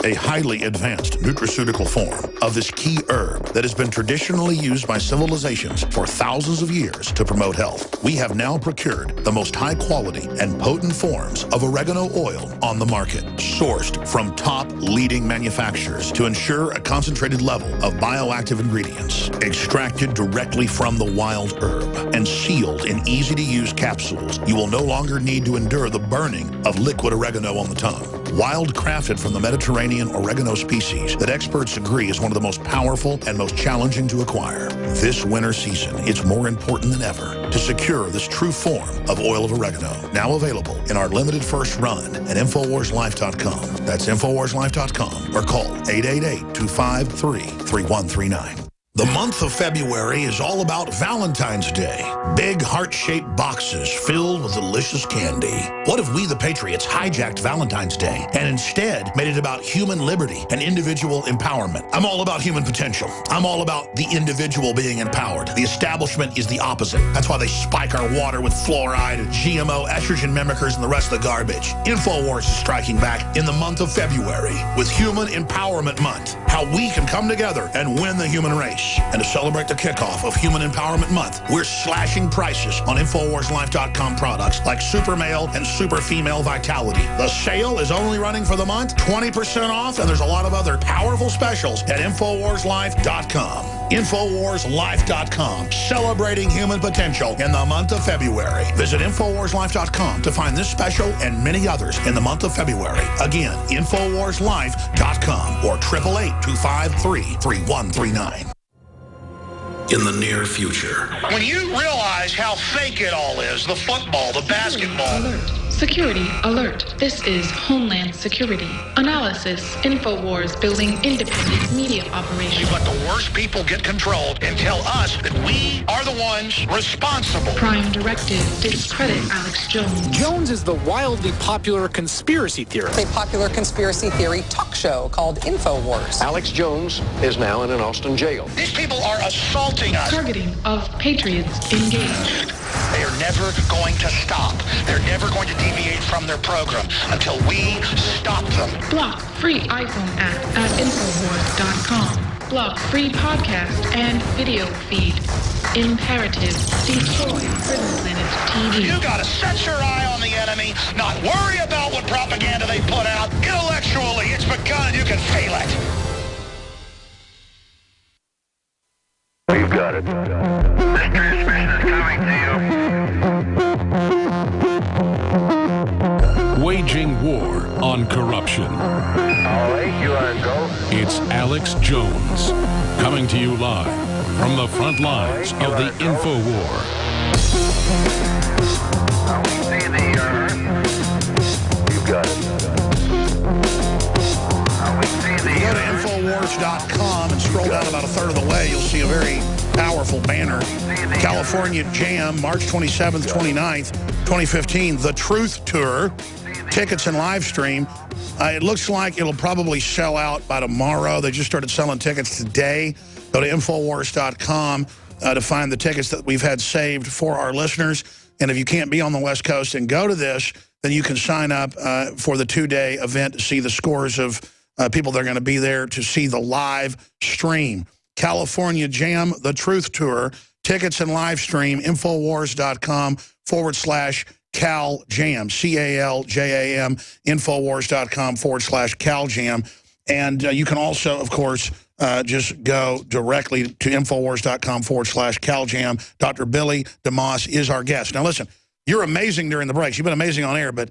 a highly advanced nutraceutical form of this key herb that has been traditionally used by civilizations for thousands of years to promote health. We have now procured the most high quality and potent forms of oregano oil on the market, sourced from top leading manufacturers to ensure a concentrated level of bioactive ingredients, extracted directly from the wild herb and sealed in easy-to-use capsules. You will no longer need to endure the burning of liquid oregano on the tongue. Wild crafted from the Mediterranean oregano species that experts agree is one of the most powerful and most challenging to acquire. This winter season, it's more important than ever to secure this true form of oil of oregano. Now available in our limited first run at InfoWarsLife.com. That's InfoWarsLife.com or call 888-253-3139. The month of February is all about Valentine's Day. Big heart-shaped boxes filled with delicious candy. What if we, the Patriots, hijacked Valentine's Day and instead made it about human liberty and individual empowerment? I'm all about human potential. I'm all about the individual being empowered. The establishment is the opposite. That's why they spike our water with fluoride and GMO, estrogen mimickers, and the rest of the garbage. InfoWars is striking back in the month of February with Human Empowerment Month. How we can come together and win the human race. And to celebrate the kickoff of Human Empowerment Month, we're slashing prices on InfoWarsLife.com products like Super Male and Super Female Vitality. The sale is only running for the month, 20% off, and there's a lot of other powerful specials at InfoWarsLife.com. InfoWarsLife.com, celebrating human potential in the month of February. Visit InfoWarsLife.com to find this special and many others in the month of February. Again, InfoWarsLife.com or 888-253-3139. In the near future. When you realize how fake it all is, the football, the basketball. Alert. Security alert. This is Homeland Security. Analysis. InfoWars building independent media operation. You let the worst people get control and tell us that we are the ones responsible. Prime directive. Discredit Alex Jones. Jones is the wildly popular conspiracy theorist. A popular conspiracy theory talk show called InfoWars. Alex Jones is now in an Austin jail. These people are assaulting us. Targeting of Patriots engaged. They are never going to stop. They're never going to deviate from their program until we stop them. Block free iPhone app at Infowars.com. Block free podcast and video feed. Imperative. Destroy Prison Planet TV. You gotta set your eye on the enemy, not worry about what propaganda they put out. Intellectually, it's begun. You can feel it. You've got it. This transmission is coming to you. Waging war on corruption. All right, you are go. It's Alex Jones, coming to you live from the front lines of the Info War. Now we see the you've got it. Now we see the Go to Infowars.com and scroll down about a third of the way. You'll see a very powerful banner. California Jam, March 27th, 29th, 2015. The Truth Tour. Tickets and live stream. It looks like it'll probably sell out by tomorrow. They just started selling tickets today. Go to Infowars.com to find the tickets that we've had saved for our listeners. And if you can't be on the West Coast and go to this, then you can sign up for the two-day event to see the scores of people that are going to be there to see the live stream. California Jam, The Truth Tour, tickets and live stream, Infowars.com/CalJam, CALJAM, Infowars.com/CalJam. And you can also, of course, just go directly to Infowars.com/CalJam. Dr. Billy DeMoss is our guest. Now, listen, you're amazing during the breaks. You've been amazing on air, but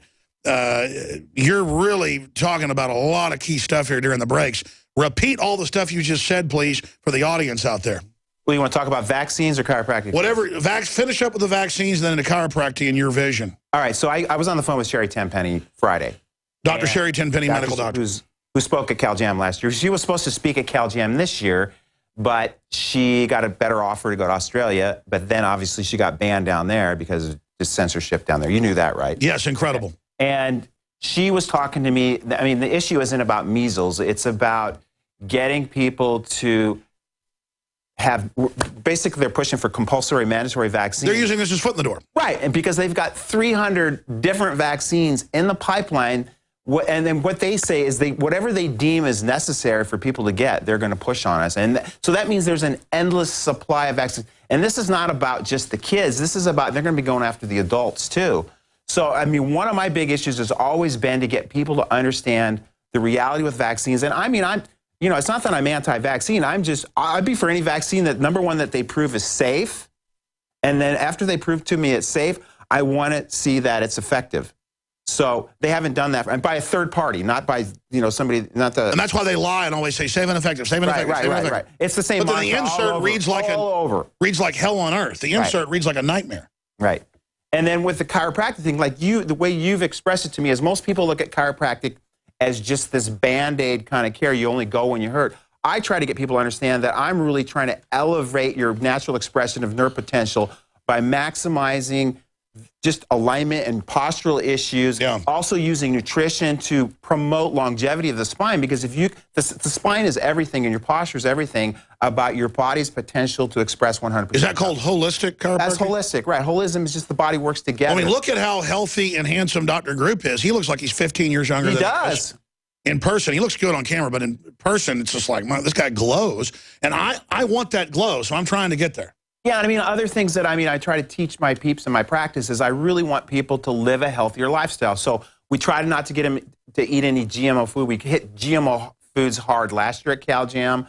you're really talking about a lot of key stuff here during the breaks. Repeat all the stuff you just said, please, for the audience out there. Well, you want to talk about vaccines or chiropractic? Whatever. Finish up with the vaccines, then into chiropractic in your vision. All right, so I was on the phone with Sherry Tenpenny Friday. Dr. Sherry Tenpenny, medical doctor. Who spoke at CalJam last year. She was supposed to speak at CalJam this year, but she got a better offer to go to Australia, but then obviously she got banned down there because of just censorship down there. You knew that, right? Yes, incredible. And she was talking to me. I mean, the issue isn't about measles. It's about getting people to have, basically they're pushing for compulsory mandatory vaccines. They're using this as foot in the door. Right, and because they've got 300 different vaccines in the pipeline, And then what they say is whatever they deem is necessary for people to get, they're going to push on us. And so that means there's an endless supply of vaccines. And this is not about just the kids. This is about, they're going to be going after the adults too. So, I mean, one of my big issues has always been to get people to understand the reality with vaccines. And I mean, you know, it's not that I'm anti-vaccine. I'd be for any vaccine that, number one, that they prove is safe. And then after they prove to me it's safe, I want to see that it's effective. So they haven't done that, and by a third party, not by, you know, somebody, not the. And that's why they lie and always say safe and effective, safe and effective, safe and effective. Right. It's the same. But then the insert reads like reads like hell on earth. The insert reads like a nightmare. Right. And then with the chiropractic thing, like the way you've expressed it to me is most people look at chiropractic as just this Band-Aid kind of care. You only go when you hurt. I try to get people to understand that I'm really trying to elevate your natural expression of nerve potential by maximizing just alignment and postural issues, also using nutrition to promote longevity of the spine, because if you, the spine is everything and your posture is everything about your body's potential to express 100%. Is that called holistic chiropractic? That's holistic, right. Holism is just the body works together. I mean, look at how healthy and handsome Dr. Group is. He looks like he's 15 years younger than he does. In person, he looks good on camera, but in person, it's just like, this guy glows. And I want that glow, so I'm trying to get there. Yeah, and I mean, other things that I try to teach my peeps in my practice is I really want people to live a healthier lifestyle. So we try not to get them to eat any GMO food. We hit GMO foods hard last year at CalJam.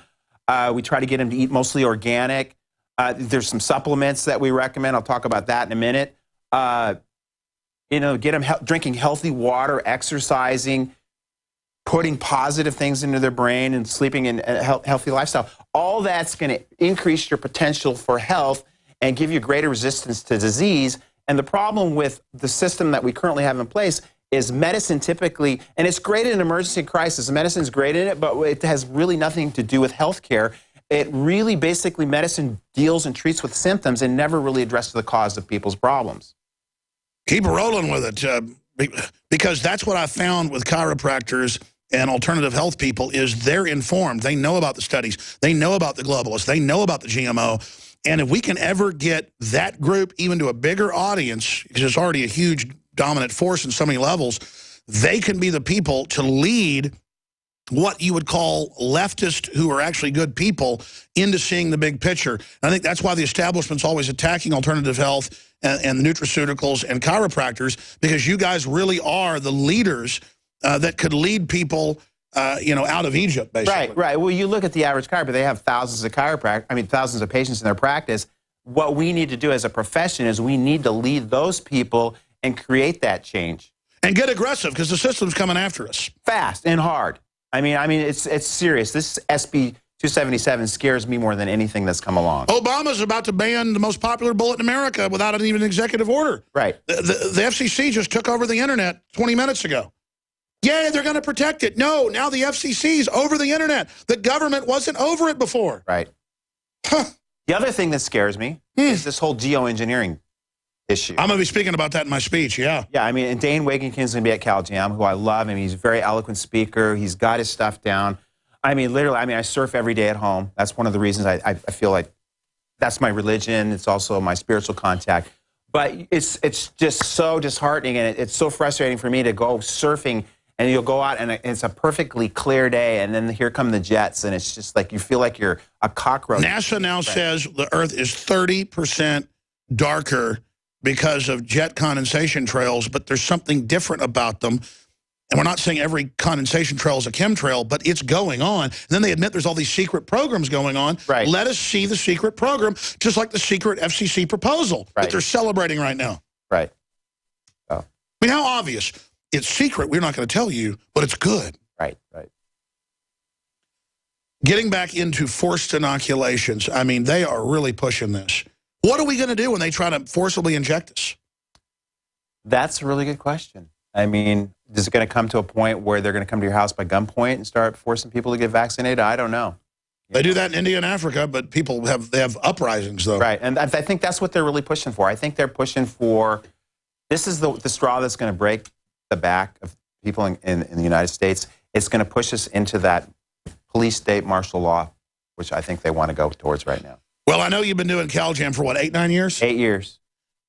We try to get them to eat mostly organic. There's some supplements that we recommend. I'll talk about that in a minute. You know, get them drinking healthy water, exercising, putting positive things into their brain, and sleeping in a healthy lifestyle. All that's going to increase your potential for health and give you greater resistance to disease. And the problem with the system that we currently have in place is medicine typically, and it's great in an emergency crisis. Medicine's great in it, but it has really nothing to do with health care. It really basically, medicine deals and treats with symptoms and never really addresses the cause of people's problems. Keep rolling with it, because that's what I found with chiropractors and alternative health people is they're informed. They know about the studies. They know about the globalists. They know about the GMO. And if we can ever get that group even to a bigger audience, because it's already a huge dominant force in so many levels, they can be the people to lead what you would call leftists who are actually good people into seeing the big picture. And I think that's why the establishment's always attacking alternative health and nutraceuticals and chiropractors, because you guys really are the leaders that could lead people, you know, out of Egypt, basically. Right. Well, you look at the average chiropractor; they have thousands of thousands of patients in their practice. What we need to do as a profession is we need to lead those people and create that change. And get aggressive, because the system's coming after us. Fast and hard. I mean, it's serious. This SB 277 scares me more than anything that's come along. Obama's about to ban the most popular bullet in America without even an executive order. Right. The FCC just took over the internet 20 minutes ago. Yeah, they're going to protect it. No, now the FCC's over the internet. The government wasn't over it before. Right. The other thing that scares me is this whole geoengineering issue. I'm going to be speaking about that in my speech, yeah. Yeah, I mean, and Dane Wagenkin's going to be at CalJam, who I love. I mean, he's a very eloquent speaker. He's got his stuff down. I mean, literally, I surf every day at home. That's one of the reasons I feel like that's my religion. It's also my spiritual contact. But it's just so disheartening, and it's so frustrating for me to go surfing, and you'll go out, and it's a perfectly clear day, and then here come the jets, and it's just like you feel like you're a cockroach. NASA now says the Earth is 30% darker because of jet condensation trails, but there's something different about them. And we're not saying every condensation trail is a chemtrail, but it's going on. And then they admit there's all these secret programs going on. Right. Let us see the secret program, just like the secret FCC proposal that they're celebrating right now. Right. Oh. I mean, how obvious? It's secret. We're not going to tell you, but it's good. Right. Getting back into forced inoculations, I mean, they are really pushing this. What are we going to do when they try to forcibly inject us? That's a really good question. I mean, is it going to come to a point where they're going to come to your house by gunpoint and start forcing people to get vaccinated? I don't know. They do that in India and Africa, but people have uprisings, though. Right, and I think that's what they're really pushing for. I think they're pushing for, this is the straw that's going to break the back of people in the United States. It's going to push us into that police state martial law, which I think they want to go towards right now. Well, I know you've been doing CalJam for, what, 8, 9 years? 8 years.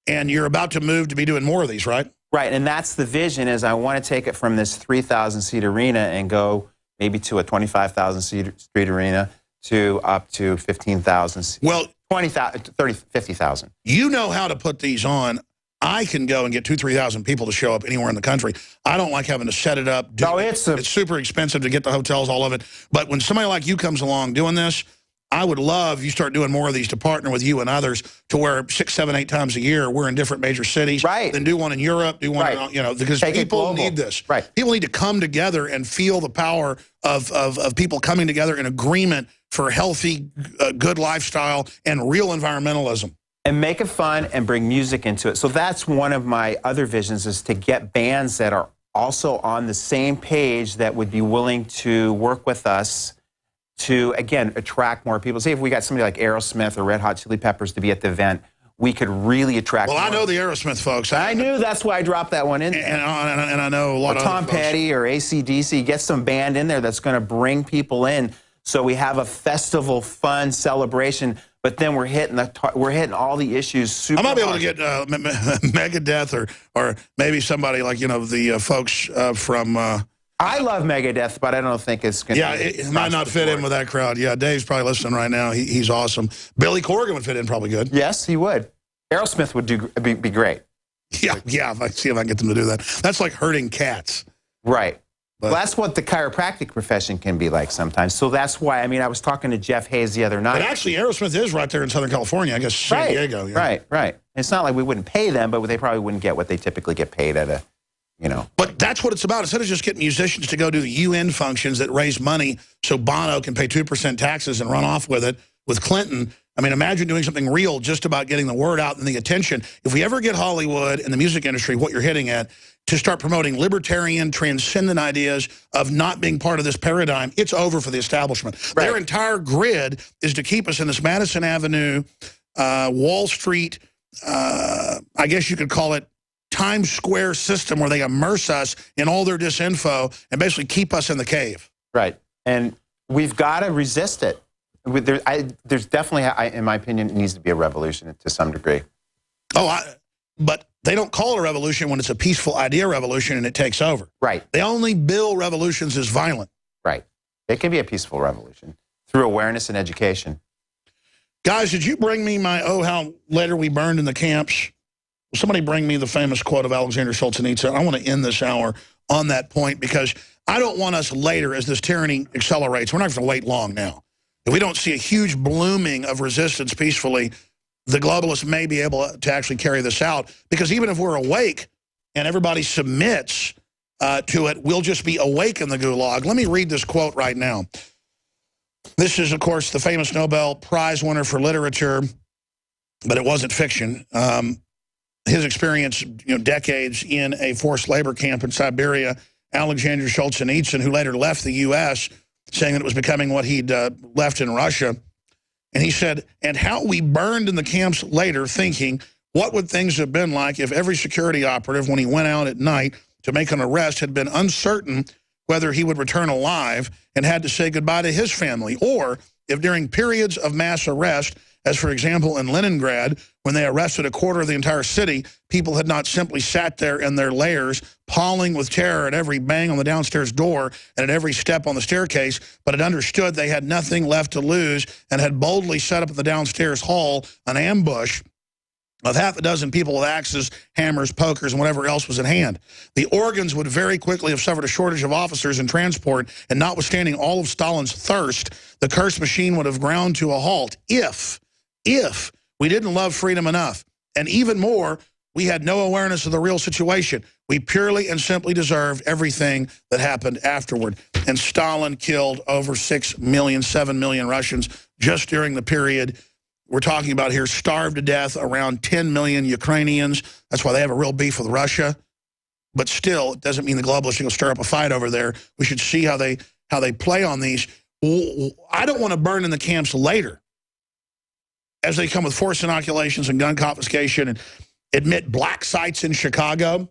And you're about to move to be doing more of these, right? Right, and that's the vision, is I want to take it from this 3,000-seat arena and go maybe to a 25,000-seat arena to up to 15,000 seats. Well, 20,000, 30, 50,000. You know how to put these on. I can go and get 2,000 to 3,000 people to show up anywhere in the country. I don't like having to set it up. It's super expensive to get the hotels, all of it. But when somebody like you comes along doing this, I would love you start doing more of these to partner with you and others to where 6, 7, 8 times a year we're in different major cities. Right. Then do one in Europe, do one, in, because people need this. Right. People need to come together and feel the power of people coming together in agreement for healthy, good lifestyle and real environmentalism. And make it fun and bring music into it. So that's one of my other visions, is to get bands that are also on the same page that would be willing to work with us to, again, attract more people. Say if we got somebody like Aerosmith or Red Hot Chili Peppers to be at the event, we could really attract more. I know the Aerosmith folks. I knew, that's why I dropped that one in there. And I know a lot of Tom Petty or AC/DC. Get some band in there that's going to bring people in, so we have a festival, fun celebration. But then we're hitting all the issues. Super I might be able to get Megadeth or maybe somebody like the folks from. I love Megadeth, but I don't think it's going to. Yeah, it might not fit in with that crowd. Yeah, Dave's probably listening right now. He's awesome. Billy Corgan would fit in probably good. Yes, he would. Aerosmith would be great. Yeah. If I see if I can get them to do that. That's like herding cats. Right. Well, that's what the chiropractic profession can be like sometimes. So that's why, I was talking to Jeff Hayes the other night. But actually, Aerosmith is right there in Southern California, I guess San Diego. Yeah. Right. It's not like we wouldn't pay them, but they probably wouldn't get what they typically get paid at a, But that's what it's about. Instead of just getting musicians to go do the UN functions that raise money so Bono can pay 2% taxes and run off with it with Clinton, imagine doing something real just about getting the word out and the attention. If we ever get Hollywood and the music industry, what you're hitting at, to start promoting libertarian, transcendent ideas of not being part of this paradigm, it's over for the establishment. Right. Their entire grid is to keep us in this Madison Avenue, Wall Street, I guess you could call it Times Square system, where they immerse us in all their disinfo and basically keep us in the cave. Right. And we've got to resist it. There's definitely, in my opinion, it needs to be a revolution to some degree. But they don't call it a revolution when it's a peaceful idea revolution and it takes over. Right. They only bill revolutions as violent. Right. It can be a peaceful revolution through awareness and education. Guys, did you bring me my how later we burned in the camps? Somebody bring me the famous quote of Alexander Solzhenitsyn. I want to end this hour on that point, because I don't want us later, as this tyranny accelerates, we're not going to wait long now. If we don't see a huge blooming of resistance peacefully, the globalists may be able to actually carry this out, because even if we're awake and everybody submits to it, we'll just be awake in the gulag. Let me read this quote right now. This is, of course, the famous Nobel Prize winner for literature, but it wasn't fiction. His experience, decades in a forced labor camp in Siberia, Alexander Solzhenitsyn, who later left the U.S., saying that it was becoming what he'd left in Russia. And he said, and how we burned in the camps later, thinking, what would things have been like if every security operative, when he went out at night to make an arrest, had been uncertain whether he would return alive and had to say goodbye to his family, or if during periods of mass arrest, as for example in Leningrad, when they arrested a quarter of the entire city, people had not simply sat there in their lairs, palling with terror at every bang on the downstairs door and at every step on the staircase, but had understood they had nothing left to lose and had boldly set up in the downstairs hall an ambush of half a dozen people with axes, hammers, pokers, and whatever else was at hand. The organs would very quickly have suffered a shortage of officers and transport, and notwithstanding all of Stalin's thirst, the cursed machine would have ground to a halt if we didn't love freedom enough. And even more, we had no awareness of the real situation. We purely and simply deserved everything that happened afterward. And Stalin killed over 6 million, 7 million Russians just during the period we're talking about here, starved to death around 10 million Ukrainians. That's why they have a real beef with Russia. But still, it doesn't mean the globalists are going to stir up a fight over there. We should see how they play on these. I don't want to burn in the camps later, as they come with forced inoculations and gun confiscation, and admit black sites in Chicago.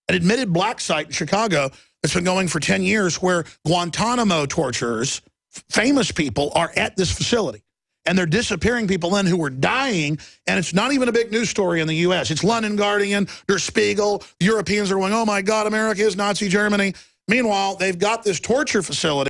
An admitted black site in Chicago that's been going for 10 years, where Guantanamo torturers, famous people, are at this facility. and they're disappearing people in who were dying, and it's not even a big news story in the U.S. It's London Guardian, Der Spiegel. Europeans are going, oh, my God, America is Nazi Germany. Meanwhile, they've got this torture facility.